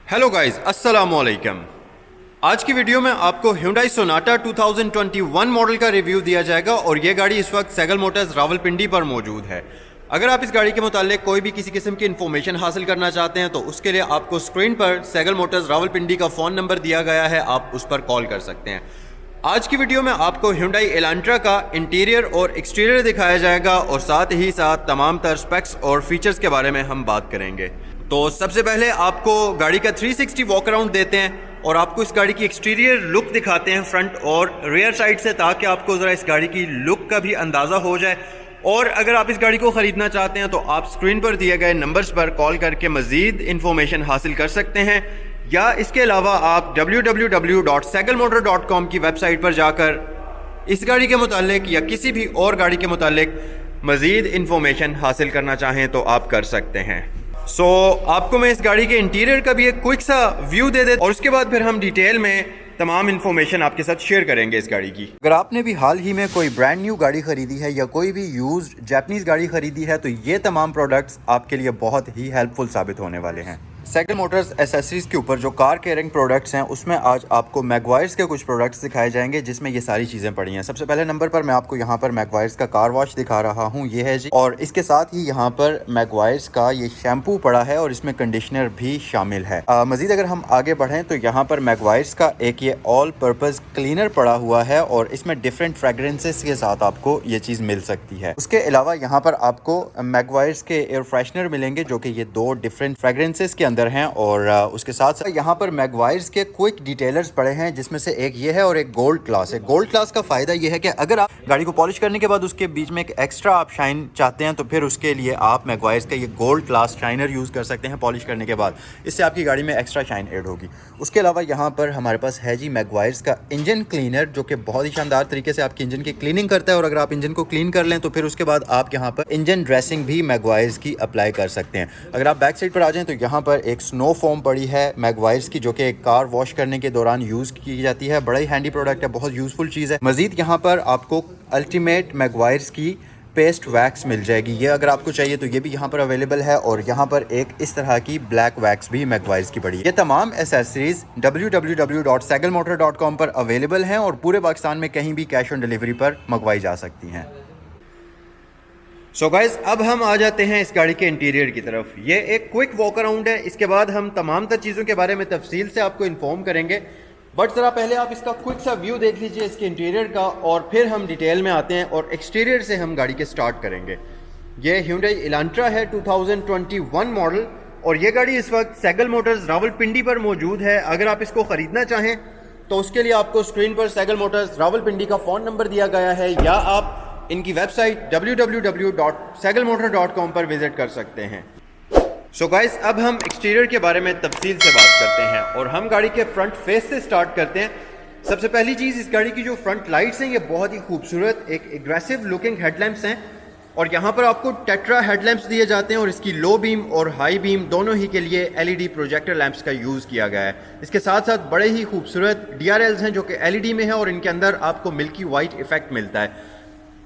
Hello guys, अस्सलाम वालेकुम। आज की वीडियो में आपको Hyundai Sonata 2021 मॉडल का रिव्यू दिया जाएगा और ये गाड़ी इस वक्त सैगल मोटर्स रावलपिंडी पर मौजूद है। अगर आप इस गाड़ी के मुतालिक कोई भी किसी किस्म की इन्फॉर्मेशन हासिल करना चाहते हैं तो उसके लिए आपको स्क्रीन पर सैगल मोटर्स रावलपिंडी का फ़ोन नंबर दिया गया है, आप उस पर कॉल कर सकते हैं। आज की वीडियो में आपको Hyundai Elantra का इंटीरियर और एक्सटीरियर दिखाया जाएगा और साथ ही साथ तमाम तर स्पेक्स और फीचर्स के बारे में हम बात करेंगे। तो सबसे पहले आपको गाड़ी का 360 वॉक अराउंड देते हैं और आपको इस गाड़ी की एक्सटीरियर लुक दिखाते हैं फ्रंट और रियर साइड से, ताकि आपको ज़रा इस गाड़ी की लुक का भी अंदाज़ा हो जाए। और अगर आप इस गाड़ी को ख़रीदना चाहते हैं तो आप स्क्रीन पर दिए गए नंबर्स पर कॉल करके मज़ीद इन्फॉर्मेशन हासिल कर सकते हैं, या इसके अलावा आप www.sagalmotor.com की वेबसाइट पर जाकर इस गाड़ी के मुतालिक या किसी भी और गाड़ी के मुतालिक मज़ीद इन्फॉर्मेशन हासिल करना चाहें तो आप कर सकते हैं। आपको मैं इस गाड़ी के इंटीरियर का भी एक क्विक सा व्यू दे देता और उसके बाद फिर हम डिटेल में तमाम इन्फॉर्मेशन आपके साथ शेयर करेंगे इस गाड़ी की। अगर आपने भी हाल ही में कोई ब्रांड न्यू गाड़ी खरीदी है या कोई भी यूज्ड जापानीज गाड़ी खरीदी है तो ये तमाम प्रोडक्ट्स आपके लिए बहुत ही हेल्पफुल साबित होने वाले हैं। सैगल मोटर्स एसेसरीज के ऊपर जो कार केयरिंग प्रोडक्ट्स हैं उसमें आज आपको मैगवायर्स के कुछ प्रोडक्ट्स दिखाए जाएंगे जिसमें ये सारी चीज़ें पड़ी हैं। सबसे पहले नंबर पर मैं आपको यहाँ पर मैगवायर्स का कार वॉश दिखा रहा हूँ, ये है जी, और इसके साथ ही यहाँ पर मैगवायर्स का ये शैम्पू पड़ा है और इसमें कंडीशनर भी शामिल है। मजीद अगर हम आगे बढ़ें तो यहाँ पर मैगवायर्स का एक ये ऑल पर्पज़ क्लीनर पड़ा हुआ है और इसमें डिफरेंट फ्रेगरेंसेस के साथ आपको ये चीज़ मिल सकती है। उसके अलावा यहाँ पर आपको मैगवायर्स के एयर फ्रेशनर मिलेंगे जो कि ये दो डिफरेंट फ्रेगरेंसेस के अंदर हैं, और उसके साथ साथ यहाँ पर मैगवायर्स के क्विक डिटेलर्स पड़े हैं जिसमें से एक ये है और एक गोल्ड क्लास है। गोल्ड क्लास का फ़ायदा ये है कि अगर आप गाड़ी को पॉलिश करने के बाद उसके बीच में एक एक्स्ट्रा आप शाइन चाहते हैं तो फिर उसके लिए आप मैगवायर्स का ये गोल्ड क्लास शाइनर यूज़ कर सकते हैं पॉलिश करने के बाद, इससे आपकी गाड़ी में एक्स्ट्रा शाइन ऐड होगी। उसके अलावा यहाँ पर हमारे पास है जी मैगवायर्स का इंजन क्लीनर जो कि बहुत ही शानदार तरीके से आपकी इंजन की क्लीनिंग करता है, और अगर आप इंजन को क्लीन कर लें तो फिर उसके बाद आप यहाँ पर इंजन ड्रेसिंग भी मैगवायर्स की अप्लाई कर सकते हैं। अगर आप बैक साइड पर आ जाएँ तो यहाँ पर एक स्नो फोम पड़ी है मैगवायर्स की जो कि कार वॉश करने के दौरान यूज़ की जाती है। बड़ा ही हैंडी प्रोडक्ट है, बहुत यूज़फुल चीज़ है। मज़ीद यहाँ पर आपको अल्टीमेट मैगवायर्स की पेस्ट वैक्स मिल जाएगी, ये अगर आपको चाहिए तो ये भी यहाँ पर अवेलेबल है, और यहाँ पर एक इस तरह की ब्लैक वैक्स भी मैगवायर्स की पड़ी है। ये तमाम एसेसरीज www.sagalmotor.com पर अवेलेबल हैं और पूरे पाकिस्तान में कहीं भी कैश ऑन डिलीवरी पर मंगवाई जा सकती हैं। गाइस, अब हम आ जाते हैं इस गाड़ी के इंटीरियर की तरफ। ये एक क्विक वॉक अराउंड है, इसके बाद हम तमाम तर चीज़ों के बारे में तफसील से आपको इन्फॉर्म करेंगे, बट ज़रा पहले आप इसका क्विक सा व्यू देख लीजिए इसके इंटीरियर का, और फिर हम डिटेल में आते हैं और एक्सटीरियर से हम गाड़ी के स्टार्ट करेंगे। ये Hyundai Elantra है 2021 मॉडल, और ये गाड़ी इस वक्त सैगल मोटर्स रावलपिंडी पर मौजूद है। अगर आप इसको ख़रीदना चाहें तो उसके लिए आपको स्क्रीन पर सैगल मोटर्स रावलपिंडी का फ़ोन नंबर दिया गया है, या आप इनकी वेबसाइट www.sagalmotor.com पर विजिट कर सकते हैं। गाइस, अब हम एक्सटीरियर के बारे में तफसील से बात करते हैं और हम गाड़ी के फ्रंट फेस से स्टार्ट करते हैं। सबसे पहली चीज़, इस गाड़ी की जो फ्रंट लाइट्स हैं ये बहुत ही खूबसूरत एक एग्रेसिव लुकिंग हेडलैम्प्स हैं, और यहाँ पर आपको टेट्रा हेडलैम्प्स दिए जाते हैं और इसकी लो बीम और हाई बीम दोनों ही के लिए LED प्रोजेक्टर लैंप्स का यूज़ किया गया है। इसके साथ साथ बड़े ही खूबसूरत DRLs हैं जो कि LED में है और इनके अंदर आपको मिल्की वाइट इफेक्ट मिलता है।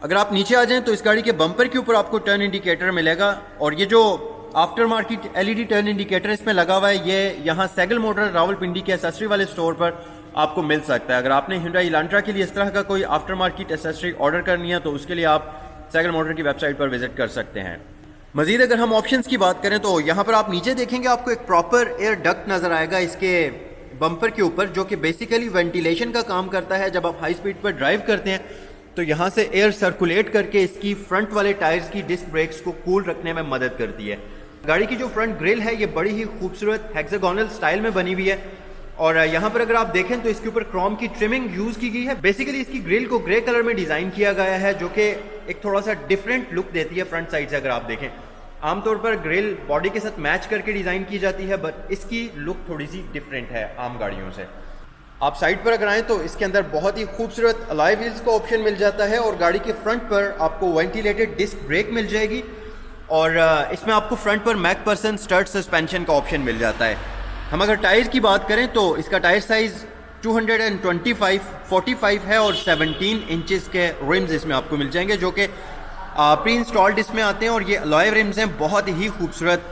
अगर आप नीचे आ जाएं तो इस गाड़ी के बम्पर के ऊपर आपको टर्न इंडिकेटर मिलेगा, और ये जो after market LED turn indicator इसमें लगा हुआ है ये यहाँ सैगल मोटर रावलपिंडी के एसेसरी वाले स्टोर पर आपको मिल सकता है। अगर आपने Hyundai Elantra के लिए इस तरह का कोई आफ्टर मार्केट एसेसरी ऑर्डर करनी है तो उसके लिए आप सैगल मोटर की वेबसाइट पर विजिट कर सकते हैं। मजीद अगर हम ऑप्शंस की बात करें तो यहाँ पर आप नीचे देखेंगे आपको एक प्रॉपर एयर डक्ट नज़र आएगा इसके बम्पर के ऊपर, जो कि बेसिकली वेंटिलेशन का काम करता है। जब आप हाई स्पीड पर ड्राइव करते हैं तो यहाँ से एयर सर्कुलेट करके इसकी फ्रंट वाले टायर्स की डिस्क ब्रेक्स को कूल रखने में मदद करती है। गाड़ी की जो फ्रंट ग्रिल है ये बड़ी ही खूबसूरत हेक्सागोनल स्टाइल में बनी हुई है, और यहाँ पर अगर आप देखें तो इसके ऊपर क्रोम की ट्रिमिंग यूज़ की गई है। बेसिकली इसकी ग्रिल को ग्रे कलर में डिज़ाइन किया गया है जो कि एक थोड़ा सा डिफरेंट लुक देती है फ्रंट साइड से। अगर आप देखें आमतौर पर ग्रिल बॉडी के साथ मैच करके डिज़ाइन की जाती है, बट इसकी लुक थोड़ी सी डिफरेंट है आम गाड़ियों से। आप साइड पर अगर आएँ तो इसके अंदर बहुत ही खूबसूरत अलॉय व्हील्स का ऑप्शन मिल जाता है, और गाड़ी के फ्रंट पर आपको वेंटिलेटेड डिस्क ब्रेक मिल जाएगी, और इसमें आपको फ्रंट पर मैकपर्सन स्टर्ट सस्पेंशन का ऑप्शन मिल जाता है। हम अगर टायर की बात करें तो इसका टायर साइज़ 225/45 है और 17 इंचेस के रिम्स इसमें आपको मिल जाएंगे जो कि प्री इंस्टॉल्ड इसमें आते हैं, और ये अलॉय रिम्स हैं बहुत ही खूबसूरत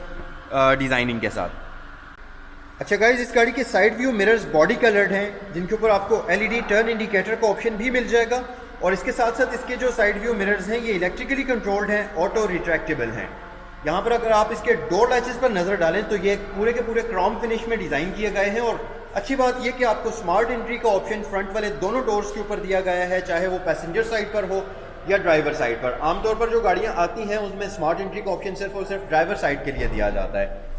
डिज़ाइनिंग के साथ। अच्छा गाइज, इस गाड़ी के side view mirrors body coloured हैं, जिनके ऊपर आपको एलईडी टर्न इंडिकेटर का ऑप्शन भी मिल जाएगा। और इसके साथ साथ इसके जो साइड व्यू मिरर्स हैं ये इलेक्ट्रिकली कंट्रोल्ड हैं, ऑटो रिट्रैक्टेबल हैं। यहाँ पर अगर आप इसके डोर लैचेस पर नज़र डालें तो ये पूरे के पूरे क्रोम फिनिश में डिज़ाइन किए गए हैं। और अच्छी बात यह कि आपको स्मार्ट एंट्री का ऑप्शन फ्रंट वाले दोनों डोर्स के ऊपर दिया गया है, चाहे वो पैसेंजर साइड पर हो या ड्राइवर साइड पर। आमतौर पर जो गाड़ियाँ आती हैं उसमें स्मार्ट एंट्री का ऑप्शन सिर्फ और सिर्फ ड्राइवर साइड के लिए दिया जाता है।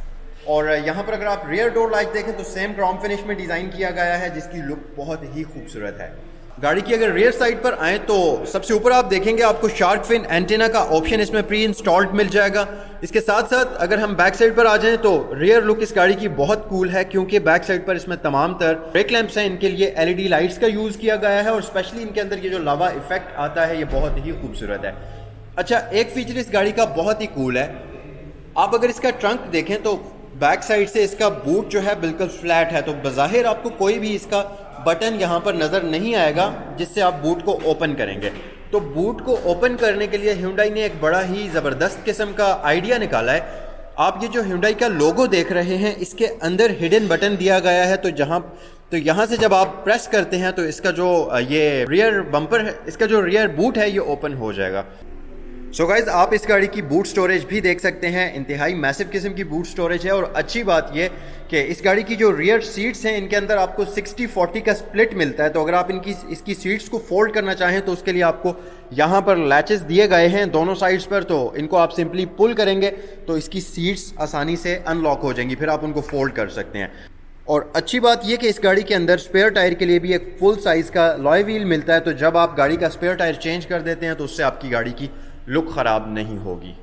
और यहाँ पर अगर आप रियर डोर लाइट देखें तो सेम क्रोम फिनिश में डिज़ाइन किया गया है, जिसकी लुक बहुत ही खूबसूरत है। गाड़ी की अगर रियर साइड पर आए तो सबसे ऊपर आप देखेंगे आपको शार्क फिन एंटेना का ऑप्शन इसमें प्री इंस्टॉल्ड मिल जाएगा। इसके साथ साथ अगर हम बैक साइड पर आ जाएं तो रियर लुक इस गाड़ी की बहुत कूल है, क्योंकि बैक साइड पर इसमें तमाम तर ब्रेक लैंप्स हैं, इनके लिए एलईडी लाइट्स का यूज़ किया गया है। और स्पेशली इनके अंदर ये जो लावा इफेक्ट आता है ये बहुत ही खूबसूरत है। अच्छा, एक फीचर इस गाड़ी का बहुत ही कूल है। आप अगर इसका ट्रंक देखें तो बैक साइड से इसका बूट जो है बिल्कुल फ्लैट है, तो बज़ाहिर आपको कोई भी इसका बटन यहाँ पर नज़र नहीं आएगा जिससे आप बूट को ओपन करेंगे। तो बूट को ओपन करने के लिए Hyundai ने एक बड़ा ही ज़बरदस्त किस्म का आइडिया निकाला है। आप ये जो Hyundai का लोगो देख रहे हैं इसके अंदर हिडन बटन दिया गया है, तो यहाँ से जब आप प्रेस करते हैं तो इसका जो ये रियर बम्पर है, इसका जो रियर बूट है ये ओपन हो जाएगा। सो गाइज, आप इस गाड़ी की बूट स्टोरेज भी देख सकते हैं, इंतहाई मैसिव किस्म की बूट स्टोरेज है। और अच्छी बात यह कि इस गाड़ी की जो रियर सीट्स हैं इनके अंदर आपको 60-40 का स्प्लिट मिलता है। तो अगर आप इसकी सीट्स को फोल्ड करना चाहें तो उसके लिए आपको यहाँ पर लैचेस दिए गए हैं दोनों साइड्स पर, तो इनको आप सिंपली पुल करेंगे तो इसकी सीट्स आसानी से अनलॉक हो जाएंगी, फिर आप उनको फोल्ड कर सकते हैं। और अच्छी बात यह कि इस गाड़ी के अंदर स्पेयर टायर के लिए भी एक फुल साइज़ का लॉय व्हील मिलता है, तो जब आप गाड़ी का स्पेयर टायर चेंज कर देते हैं तो उससे आपकी गाड़ी की लुक ख़राब नहीं होगी।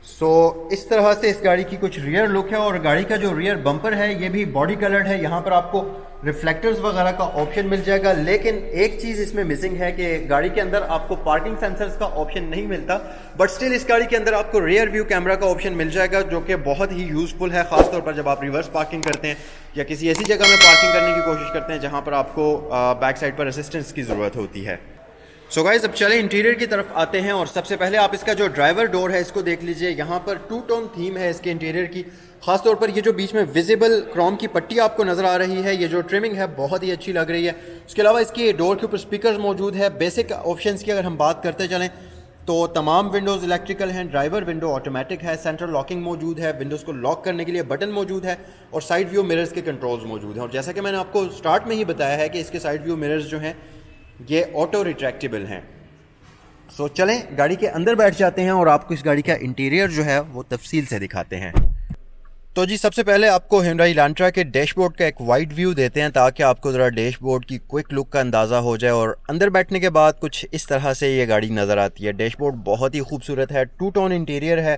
सो इस तरह से इस गाड़ी की कुछ रियर लुक है। और गाड़ी का जो रियर बम्पर है ये भी बॉडी कलर्ड है। यहाँ पर आपको रिफ्लेक्टर्स वगैरह का ऑप्शन मिल जाएगा, लेकिन एक चीज़ इसमें मिसिंग है कि गाड़ी के अंदर आपको पार्किंग सेंसर्स का ऑप्शन नहीं मिलता। बट स्टिल इस गाड़ी के अंदर आपको रियर व्यू कैमरा का ऑप्शन मिल जाएगा, जो कि बहुत ही यूज़फुल है, ख़ासतौर पर जब आप रिवर्स पार्किंग करते हैं या किसी ऐसी जगह में पार्किंग करने की कोशिश करते हैं जहाँ पर आपको बैक साइड पर असिस्टेंस की ज़रूरत होती है। सो गाइस, अब चलें इंटीरियर की तरफ आते हैं। और सबसे पहले आप इसका जो ड्राइवर डोर है इसको देख लीजिए। यहाँ पर 2 टोन थीम है इसके इंटीरियर की। खासतौर पर ये जो बीच में विजिबल क्रोम की पट्टी आपको नज़र आ रही है, ये जो ट्रिमिंग है बहुत ही अच्छी लग रही है। उसके अलावा इसकी डोर के ऊपर स्पीकर मौजूद है। बेसिक ऑप्शंस की अगर हम बात करते चलें तो तमाम विंडोज़ इलेक्ट्रिकल हैं, ड्राइवर विंडो ऑटोमेटिक है, सेंट्रल लॉकिंग मौजूद है, विंडोज़ को लॉक करने के लिए बटन मौजूद है और साइड व्यू मिरर्स के कंट्रोल्स मौजूद हैं। और जैसा कि मैंने आपको स्टार्ट में ही बताया है कि इसके साइड व्यू मिरर्स जो हैं ये ऑटो रिट्रैक्टेबल हैं। सो चलें गाड़ी के अंदर बैठ जाते हैं और आपको इस गाड़ी का इंटीरियर जो है वो तफसील से दिखाते हैं। तो जी, सबसे पहले आपको Hyundai Elantra के डैशबोर्ड का एक वाइड व्यू देते हैं ताकि आपको ज़रा डैशबोर्ड की क्विक लुक का अंदाज़ा हो जाए। और अंदर बैठने के बाद कुछ इस तरह से ये गाड़ी नज़र आती है। डैशबोर्ड बहुत ही खूबसूरत है, 2 टोन इंटीरियर है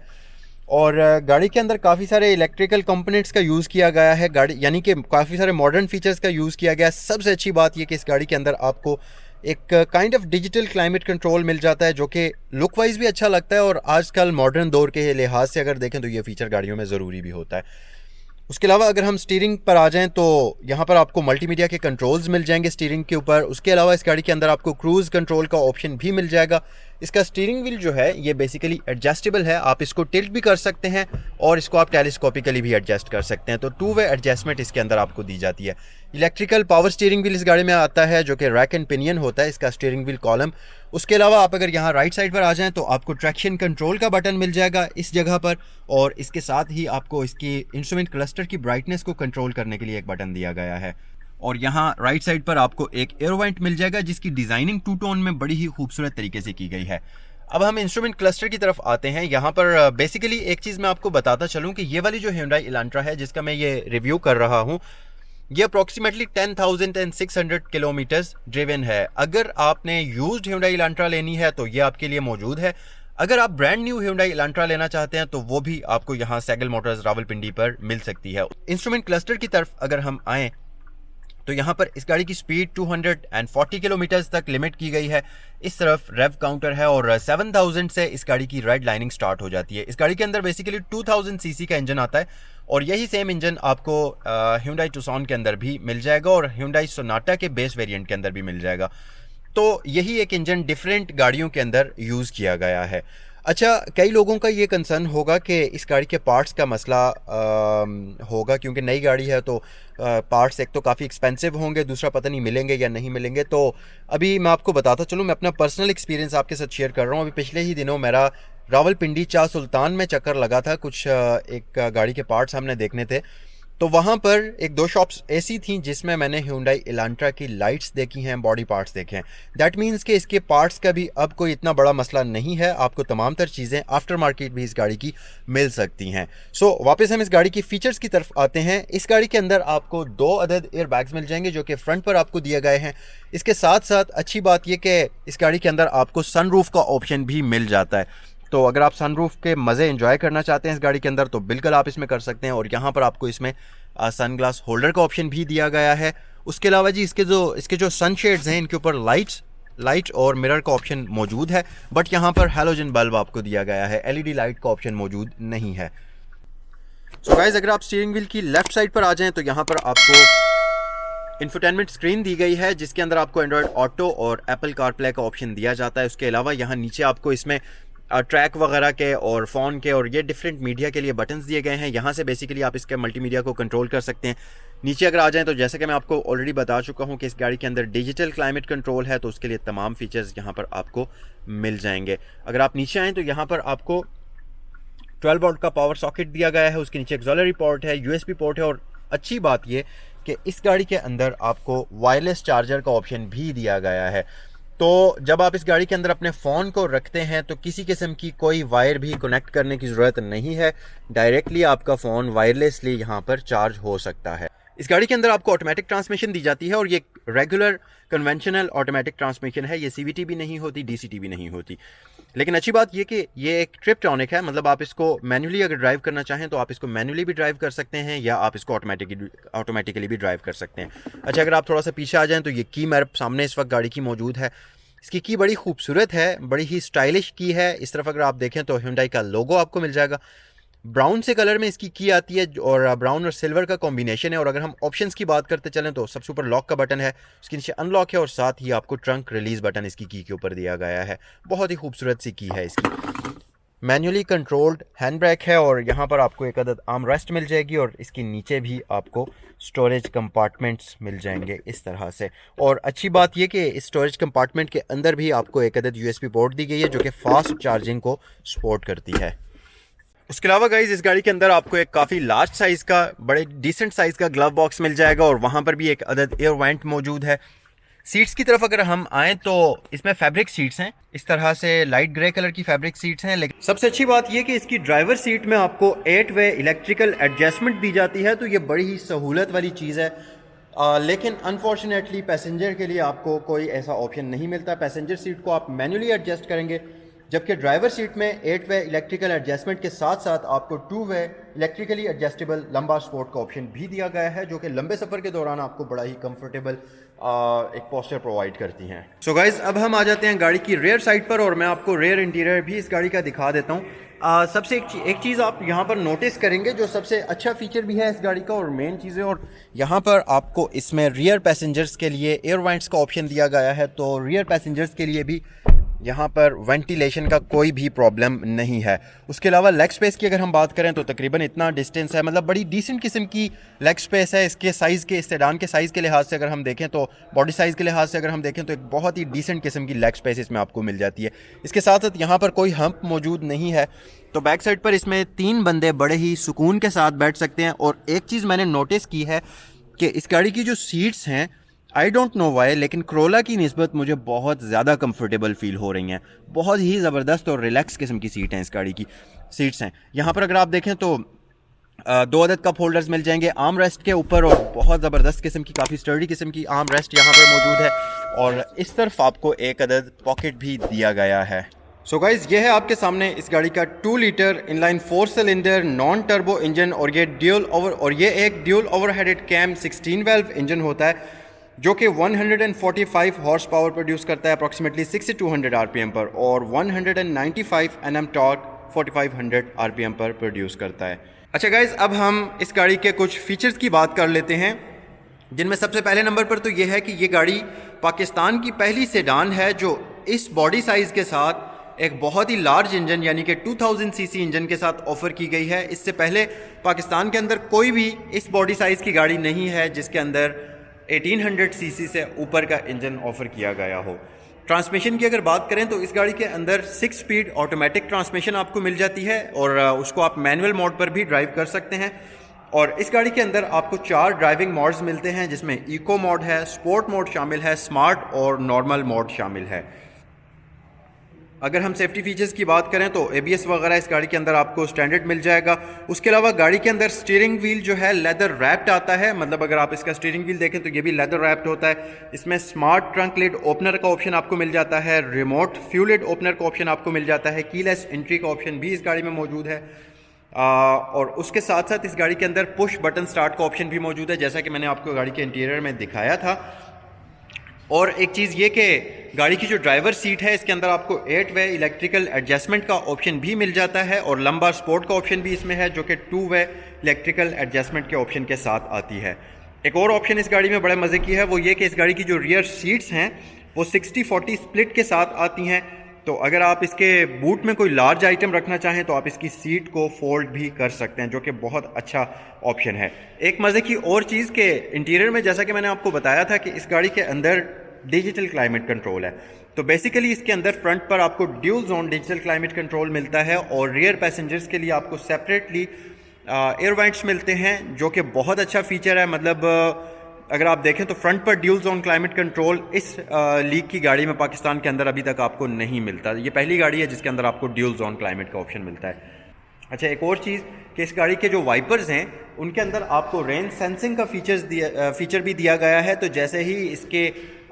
और गाड़ी के अंदर काफ़ी सारे इलेक्ट्रिकल कंपोनेंट्स का यूज़ किया गया है, गाड़ी यानी कि काफ़ी सारे मॉडर्न फीचर्स का यूज़ किया गया है। सबसे अच्छी बात यह कि इस गाड़ी के अंदर आपको एक kind of digital climate control मिल जाता है, जो कि लुक वाइज भी अच्छा लगता है और आजकल मॉडर्न दौर के लिहाज से अगर देखें तो ये फीचर गाड़ियों में ज़रूरी भी होता है। उसके अलावा अगर हम स्टीयरिंग पर आ जाएं तो यहाँ पर आपको मल्टीमीडिया के कंट्रोल्स मिल जाएंगे स्टीयरिंग के ऊपर। उसके अलावा इस गाड़ी के अंदर आपको क्रूज़ कंट्रोल का ऑप्शन भी मिल जाएगा। इसका स्टीयरिंग व्हील जो है ये बेसिकली एडजस्टेबल है, आप इसको टिल्ट भी कर सकते हैं और इसको आप टेलीस्कोपिकली भी एडजस्ट कर सकते हैं। तो 2 वे एडजस्टमेंट इसके अंदर आपको दी जाती है। इलेक्ट्रिकल पावर स्टीयरिंग व्हील इस गाड़ी में आता है, जो कि रैक एंड पिनियन होता है इसका स्टीयरिंग व्हील कॉलम। उसके अलावा आप अगर यहाँ राइट साइड पर आ जाएं तो आपको ट्रैक्शन कंट्रोल का बटन मिल जाएगा इस जगह पर, और इसके साथ ही आपको इसकी इंस्ट्रूमेंट क्लस्टर की ब्राइटनेस को कंट्रोल करने के लिए एक बटन दिया गया है। और यहाँ राइट साइड पर आपको एक एरो वेंट मिल जाएगा जिसकी डिज़ाइनिंग 2 टोन में बड़ी ही खूबसूरत तरीके से की गई है। अब हम इंस्ट्रूमेंट क्लस्टर की तरफ आते हैं। यहाँ पर बेसिकली एक चीज़ मैं आपको बताता चलूँ कि ये वाली जो Hyundai Elantra है जिसका मैं ये रिव्यू कर रहा हूँ, ये अप्रॉक्सीमेटली 10,600 किलोमीटर्स ड्रिवन है। अगर आपने यूज्ड Hyundai Elantra लेनी है तो ये आपके लिए मौजूद है। अगर आप ब्रांड न्यू Hyundai Elantra लेना चाहते हैं तो वो भी आपको यहाँ सैगल मोटर्स रावलपिंडी पर मिल सकती है। इंस्ट्रूमेंट क्लस्टर की तरफ अगर हम आएँ तो यहाँ पर इस गाड़ी की स्पीड 240 किलोमीटर्स तक लिमिट की गई है। इस तरफ रेव काउंटर है और 7000 से इस गाड़ी की रेड लाइनिंग स्टार्ट हो जाती है। इस गाड़ी के अंदर बेसिकली 2000 सीसी का इंजन आता है और यही सेम इंजन आपको Hyundai Tucson के अंदर भी मिल जाएगा और Hyundai Sonata के बेस वेरिएंट के अंदर भी मिल जाएगा। तो यही एक इंजन डिफरेंट गाड़ियों के अंदर यूज़ किया गया है। अच्छा, कई लोगों का ये कंसर्न होगा कि इस गाड़ी के पार्ट्स का मसला होगा, क्योंकि नई गाड़ी है तो पार्ट्स एक तो काफ़ी एक्सपेंसिव होंगे, दूसरा पता नहीं मिलेंगे या नहीं मिलेंगे। तो अभी मैं आपको बताता चलूँ, मैं अपना पर्सनल एक्सपीरियंस आपके साथ शेयर कर रहा हूँ। अभी पिछले ही दिनों मेरा रावलपिंडी शाह सुल्तान में चक्कर लगा था, कुछ एक गाड़ी के पार्ट्स हमने देखने थे। तो वहाँ पर एक दो शॉप्स ऐसी थी जिसमें मैंने Hyundai Elantra की लाइट्स देखी हैं, बॉडी पार्ट्स देखे हैं। दैट मीन्स कि इसके पार्ट्स का भी अब कोई इतना बड़ा मसला नहीं है, आपको तमाम तर चीज़ें आफ्टर मार्केट भी इस गाड़ी की मिल सकती हैं। सो वापस हम इस गाड़ी की फ़ीचर्स की तरफ आते हैं। इस गाड़ी के अंदर आपको 2 अदद एयर बैग्स मिल जाएंगे जो कि फ्रंट पर आपको दिए गए हैं। इसके साथ साथ अच्छी बात यह कि इस गाड़ी के अंदर आपको सनरूफ का ऑप्शन भी मिल जाता है। तो अगर आप सनरूफ के मज़े एंजॉय करना चाहते हैं इस गाड़ी के अंदर तो बिल्कुल आप इसमें कर सकते हैं। और यहाँ पर आपको इसमें सनग्लास होल्डर का ऑप्शन भी दिया गया है। उसके अलावा जी इसके जो सनशेड्स हैं इनके ऊपर लाइट और मिरर का ऑप्शन मौजूद है, बट यहाँ पर हैलोजन बल्ब आपको दिया गया है, LED लाइट का ऑप्शन मौजूद नहीं है। सो गाइस, अगर आप स्टीयरिंग व्हील की लेफ्ट साइड पर आ जाएं तो यहाँ पर आपको इंफोटेनमेंट स्क्रीन दी गई है जिसके अंदर आपको एंड्रॉयड ऑटो और एप्पल कारप्ले का ऑप्शन दिया जाता है। उसके अलावा यहाँ नीचे आपको इसमें ट्रैक वगैरह के और फ़ोन के और ये डिफरेंट मीडिया के लिए बटन्स दिए गए हैं। यहाँ से बेसिकली आप इसके मल्टीमीडिया को कंट्रोल कर सकते हैं। नीचे अगर आ जाएं तो जैसे कि मैं आपको ऑलरेडी बता चुका हूँ कि इस गाड़ी के अंदर डिजिटल क्लाइमेट कंट्रोल है, तो उसके लिए तमाम फीचर्स यहाँ पर आपको मिल जाएंगे। अगर आप नीचे आएँ तो यहाँ पर आपको 12 वोल्ट का पावर सॉकेट दिया गया है, उसके नीचे ऑक्सिलरी पोर्ट है, USB पोर्ट है, और अच्छी बात ये कि इस गाड़ी के अंदर आपको वायरलेस चार्जर का ऑप्शन भी दिया गया है। तो जब आप इस गाड़ी के अंदर अपने फ़ोन को रखते हैं तो किसी किस्म की कोई वायर भी कनेक्ट करने की ज़रूरत नहीं है, डायरेक्टली आपका फ़ोन वायरलेसली यहाँ पर चार्ज हो सकता है। इस गाड़ी के अंदर आपको ऑटोमेटिक ट्रांसमिशन दी जाती है और ये रेगुलर कन्वेंशनल ऑटोमेटिक ट्रांसमिशन है, ये CVT भी नहीं होती, DCT भी नहीं होती। लेकिन अच्छी बात ये कि ये एक ट्रिप्टॉनिक है, मतलब आप इसको मैनुअली अगर ड्राइव करना चाहें तो आप इसको मैनुअली भी ड्राइव कर सकते हैं या आप इसको ऑटोमेटिकली भी ड्राइव कर सकते हैं। अच्छा, अगर आप थोड़ा सा पीछे आ जाएं तो ये की मेरे सामने इस वक्त गाड़ी की मौजूद है। इसकी की बड़ी खूबसूरत है, बड़ी ही स्टाइलिश की है। इस तरफ अगर आप देखें तो Hyundai का लोगो आपको मिल जाएगा। ब्राउन से कलर में इसकी की आती है और ब्राउन और सिल्वर का कॉम्बिनेशन है। और अगर हम ऑप्शंस की बात करते चलें तो सबसे ऊपर लॉक का बटन है, उसके नीचे अनलॉक है और साथ ही आपको ट्रंक रिलीज बटन इसकी की के ऊपर दिया गया है। बहुत ही खूबसूरत सी की है इसकी। मैनुअली कंट्रोल्ड हैंड ब्रेक है और यहाँ पर आपको एक अदद आर्म रेस्ट मिल जाएगी और इसके नीचे भी आपको स्टोरेज कंपार्टमेंट्स मिल जाएंगे इस तरह से। और अच्छी बात यह कि इस स्टोरेज कंपार्टमेंट के अंदर भी आपको एक अदद USB पोर्ट दी गई है जो कि फास्ट चार्जिंग को सपोर्ट करती है। उसके अलावा गाइज इस गाड़ी के अंदर आपको एक काफ़ी लार्ज साइज़ का, बड़े डिसेंट साइज़ का ग्लव बॉक्स मिल जाएगा और वहाँ पर भी एक अदद एयर वेंट मौजूद है। सीट्स की तरफ अगर हम आएँ तो इसमें फैब्रिक सीट्स हैं, इस तरह से लाइट ग्रे कलर की फैब्रिक सीट्स हैं। लेकिन सबसे अच्छी बात यह कि इसकी ड्राइवर सीट में आपको 8 वे इलेक्ट्रिकल एडजस्टमेंट दी जाती है, तो ये बड़ी ही सहूलत वाली चीज़ है। लेकिन अनफॉर्चुनेटली पैसेंजर के लिए आपको कोई ऐसा ऑप्शन नहीं मिलता। पैसेंजर सीट को आप मैनुअली एडजस्ट करेंगे, जबकि ड्राइवर सीट में 8 वे इलेक्ट्रिकल एडजस्टमेंट के साथ साथ आपको 2 वे इलेक्ट्रिकली एडजस्टेबल लंबा स्पोर्ट का ऑप्शन भी दिया गया है, जो कि लंबे सफ़र के दौरान आपको बड़ा ही कंफर्टेबल एक पोस्चर प्रोवाइड करती हैं। सो गाइज, अब हम आ जाते हैं गाड़ी की रेयर साइड पर और मैं आपको रेयर इंटीरियर भी इस गाड़ी का दिखा देता हूँ। सबसे एक चीज़ आप यहाँ पर नोटिस करेंगे जो सबसे अच्छा फीचर भी है इस गाड़ी का और मेन चीज़ें, और यहाँ पर आपको इसमें रियर पैसेंजर्स के लिए एयर वेंट्स का ऑप्शन दिया गया है। तो रियर पैसेंजर्स के लिए भी यहाँ पर वेंटिलेशन का कोई भी प्रॉब्लम नहीं है। उसके अलावा लेग स्पेस की अगर हम बात करें तो तकरीबन इतना डिस्टेंस है, मतलब बड़ी डिसेंट किस्म की लेग स्पेस है। इसके साइज़ के, इस सेडान के साइज़ के लिहाज से अगर हम देखें तो, बॉडी साइज़ के लिहाज से अगर हम देखें तो एक बहुत ही डिसेंट किस्म की लेग स्पेस इसमें आपको मिल जाती है। इसके साथ साथ यहाँ पर कोई हम्प मौजूद नहीं है, तो बैक साइड पर इसमें 3 बंदे बड़े ही सुकून के साथ बैठ सकते हैं। और एक चीज़ मैंने नोटिस की है कि इस गाड़ी की जो सीट्स हैं, आई डोंट नो वाई, लेकिन क्रोला की निस्बत मुझे बहुत ज़्यादा कंफर्टेबल फील हो रही हैं। बहुत ही ज़बरदस्त और रिलैक्स किस्म की सीट हैं इस गाड़ी की, सीट्स हैं। यहाँ पर अगर आप देखें तो 2 अदद कप होल्डर्स मिल जाएंगे आर्म रेस्ट के ऊपर और बहुत ज़बरदस्त किस्म की, काफ़ी स्टर्डी किस्म की आर्म रेस्ट यहाँ पर मौजूद है। और इस तरफ आपको एक अदद पॉकेट भी दिया गया है। सो गाइज, ये है आपके सामने इस गाड़ी का 2 litre inline 4 cylinder non turbo engine और ये एक dual overheaded cam 16 valve engine होता है जो कि 145 हॉर्स पावर प्रोड्यूस करता है अप्रॉक्सीमेटली 6 से 200 RPM पर, और 195 Nm टॉर्क 4500 RPM पर प्रोड्यूस करता है। अच्छा गाइज, अब हम इस गाड़ी के कुछ फीचर्स की बात कर लेते हैं, जिनमें सबसे पहले नंबर पर तो ये है कि ये गाड़ी पाकिस्तान की पहली सेडान है जो इस बॉडी साइज़ के साथ एक बहुत ही लार्ज इंजन यानी कि 2000 सीसी इंजन के साथ ऑफ़र की गई है। इससे पहले पाकिस्तान के अंदर कोई भी इस बॉडी साइज़ की गाड़ी नहीं है जिसके अंदर 1800 सीसी से ऊपर का इंजन ऑफ़र किया गया हो। ट्रांसमिशन की अगर बात करें तो इस गाड़ी के अंदर 6 स्पीड ऑटोमेटिक ट्रांसमिशन आपको मिल जाती है और उसको आप मैनुअल मोड पर भी ड्राइव कर सकते हैं। और इस गाड़ी के अंदर आपको 4 ड्राइविंग मोड्स मिलते हैं जिसमें इको मोड है, स्पोर्ट मोड शामिल है, स्मार्ट और नॉर्मल मोड शामिल है। अगर हम सेफ्टी फीचर्स की बात करें तो ABS वगैरह इस गाड़ी के अंदर आपको स्टैंडर्ड मिल जाएगा। उसके अलावा गाड़ी के अंदर स्टीयरिंग व्हील जो है लेदर रैप्ड आता है, मतलब अगर आप इसका स्टीयरिंग व्हील देखें तो ये भी लेदर रैप्ड होता है। इसमें स्मार्ट ट्रंक लिड ओपनर का ऑप्शन आपको मिल जाता है, रिमोट फ्यूल लिड ओपनर का ऑप्शन आपको मिल जाता है, कीलेस एंट्री का ऑप्शन भी इस गाड़ी में मौजूद है। और उसके साथ साथ इस गाड़ी के अंदर पुश बटन स्टार्ट का ऑप्शन भी मौजूद है, जैसा कि मैंने आपको गाड़ी के इंटीरियर में दिखाया था। और एक चीज़ ये कि गाड़ी की जो ड्राइवर सीट है इसके अंदर आपको 8 वे इलेक्ट्रिकल एडजस्टमेंट का ऑप्शन भी मिल जाता है और लंबा स्पोर्ट का ऑप्शन भी इसमें है जो कि 2 वे इलेक्ट्रिकल एडजस्टमेंट के ऑप्शन के साथ आती है। एक और ऑप्शन इस गाड़ी में बड़े मज़े की है, वो ये कि इस गाड़ी की जो रियर सीट्स हैं वो 60-40 स्प्लिट के साथ आती हैं। तो अगर आप इसके बूट में कोई लार्ज आइटम रखना चाहें तो आप इसकी सीट को फोल्ड भी कर सकते हैं, जो कि बहुत अच्छा ऑप्शन है। एक मज़े की और चीज़ के इंटीरियर में जैसा कि मैंने आपको बताया था कि इस गाड़ी के अंदर डिजिटल क्लाइमेट कंट्रोल है। तो बेसिकली इसके अंदर फ्रंट पर आपको dual zone digital climate control मिलता है और रियर पैसेंजर्स के लिए आपको सेपरेटली एयर वेंट्स मिलते हैं, जो कि बहुत अच्छा फीचर है। मतलब अगर आप देखें तो फ्रंट पर ड्यूल जोन क्लाइमेट कंट्रोल इस लीग की गाड़ी में पाकिस्तान के अंदर अभी तक आपको नहीं मिलता। ये पहली गाड़ी है जिसके अंदर आपको ड्यूल जोन क्लाइमेट का ऑप्शन मिलता है। अच्छा, एक और चीज़ कि इस गाड़ी के जो वाइपर्स हैं उनके अंदर आपको रेन सेंसिंग का फीचर भी दिया गया है। तो जैसे ही इसके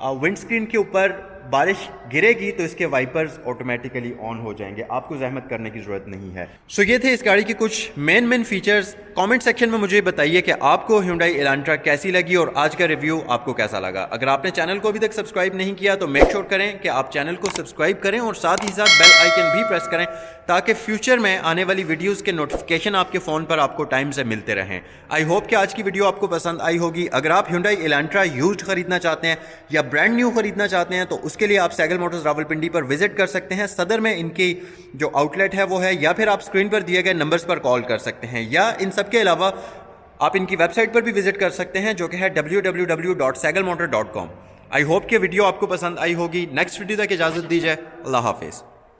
विंडस्क्रीन के ऊपर बारिश गिरेगी तो इसके वाइपर्स ऑटोमेटिकली ऑन हो जाएंगे, आपको जहमत करने की ज़रूरत नहीं है। सो ये थे इस गाड़ी के कुछ मेन फीचर्स। कमेंट सेक्शन में मुझे बताइए कि आपको Hyundai Elantra कैसी लगी और आज का रिव्यू आपको कैसा लगा। अगर आपने चैनल को अभी तक सब्सक्राइब नहीं किया तो मेक श्योर करें कि आप चैनल को सब्सक्राइब करें और साथ ही साथ बेल आइकन भी प्रेस करें ताकि फ्यूचर में आने वाली वीडियोज़ के नोटिफिकेशन आपके फ़ोन पर आपको टाइम से मिलते रहें। आई होप कि आज की वीडियो आपको पसंद आई होगी। अगर आप Hyundai Elantra यूज्ड खरीदना चाहते हैं या ब्रांड न्यू खरीदना चाहते हैं तो उसके लिए आप सैगल मोटर्स रावलपिंडी पर विजिट कर सकते हैं। सदर में इनकी जो आउटलेट है वो है, या फिर आप स्क्रीन पर दिए गए नंबर्स पर कॉल कर सकते हैं, या इन सब के अलावा आप इनकी वेबसाइट पर भी विजिट कर सकते हैं जो कि है www.sagalmotor.com। आई होप कि वीडियो आपको पसंद आई होगी। नेक्स्ट वीडियो तक इजाज़त दीजिए। अल्लाह हाफिज़।